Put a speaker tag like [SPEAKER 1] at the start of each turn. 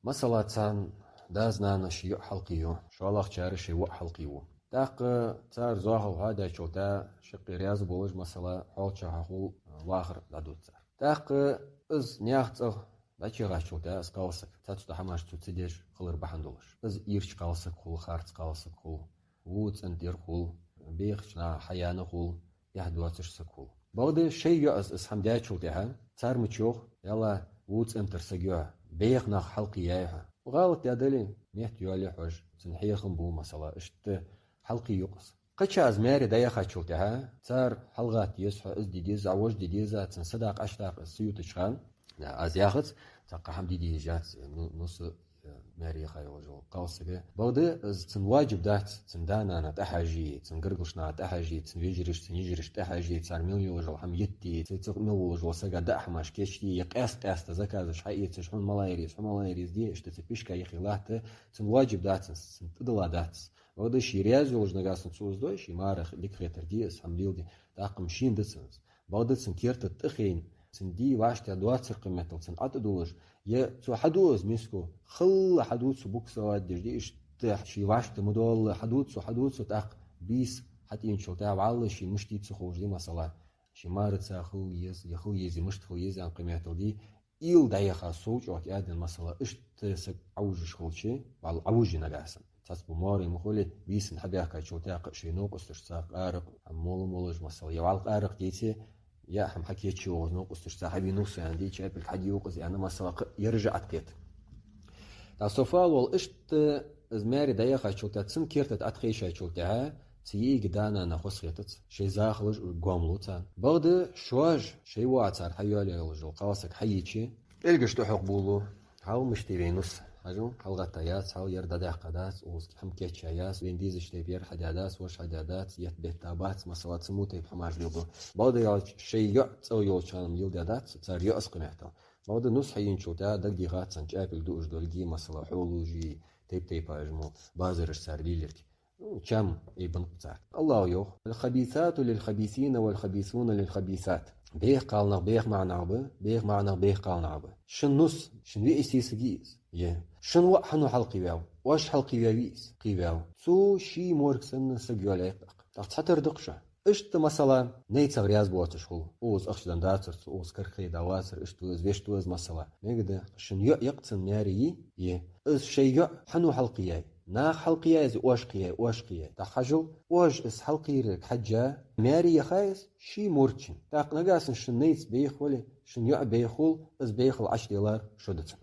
[SPEAKER 1] مثلا تان دازنا نشيء حلقيو شو الله خير شيء حلقيو داق تار زاهو هذا شو تا شقي رياض بولج مثلا حول شهو واخر لدو تار داق از نياخت داچي غاشو تا اسقالسك تاتو تحماش تو تديش خلر بحندولش از يرش قالسك خول خارت قالسك خول ووت انتر خول بيخشنا حيانا خول يهدواتش سكول بعد شيء از حمدات شو تها تار متشوخ يلا ووت انتر سجوا بيخ ناخ حلقي ياها وغالط يا دلي ميت يولي حوج تنحيخن بو مثلا اشت حلقي يقص قتش از ماري دايا خاتشوتها تار حلقات يسح از ديديز عوج ديديزا تنصدق اشتاق السيوت شخان از ياخت تقى حمدي دي جات نص ماري خاي وجو قاوسك بعد از تنواجب دات تندانا انا تحاجي تنقرقشنا تحاجي تنويجرش تنيجرش تحاجي تسارميل وجو حم يتي تتقمل وجو سقا دحماش كيشتي يقاس قاس تزكا حقيقة تشحن ملايريز دي اشتتبيش كاي خلاته تنواجب دات تنتدلا دات بعد شيرياز وجو نغاس نصوص دوش يمارخ ليكريتر ديس حمديل دي تاقم شين دسنس بعد تنكيرت تخين تندي واشتا دوات سرقمتل تنقط دوش يا تو حدوز ميسكو خل حدوث بوكسا دجدي اش شي واشت مدول حدوث تاق بيس حتى ينشو تاع على شي مشتي تسخوج دي مثلا شي مارت ساخو يخو يزي مشتخو يزي عن قيمته دي إيل دايخا سوج وقت آدن مثلا اش تسك عوجش خولشي على عوجي نغاسن تاسبو ماري مخولي بيسن حبيها كايشو تاق شي نوق استشساق ارق مولج مثلا يوالق ارق ديتي يا هم حكيت شو نوق استشساق نوس عندي شايف الحدي يوقز انا مثلا يرجع اتقيت تصفال والاشت زماري دايخا شوتا تسن كيرتت اتخيشا شوتها تيجي قدانا نخص خيتت شي زاخلج قوملوتان بعد شواج شي واتر حيالي الجو قاسك حيتشي القش تحق بولو هاو مشترينوس هاجو حلقتيات هاو يرد دقادات وس حمكيت شاياس وين ديز اشتبير حدادات وش حدادات يت بيتابات مسوات سموتي بحماش ليبو بعد يا شي يعطو يوشان يلدادات صار يأس قمعته بعد نص حين شوتا دقي غات سنجابل دوش دولجي مسلا حولوجي تيب اجمو بازرش صار ليلرك كم ابن قطار الله يوخ الخبيثات للخبيثين والخبيثون للخبيثات بيه قالنا بيه معنا بيه قالنا شن نص شن ويسيس جيز يه شن وحنو حلقي واو واش حلقي واويس قيواو سو شي موركسن سجوليق تحتر دقشة اشت مثلا نيتسا رياض بواتش هو اوز اخشدان داتر اوز كرخي دواتر اشتوز ويشتوز مثلا نقدر شن يقتن ناري يه از شي حنو حلقي ناخ حلقية زي واشقية تحجو واج اس حلقي حجة ماري خايس شي مورتشن تاق نقاسن شن نيتس بيخولي شن يع بيخول از بيخل $10 شدتن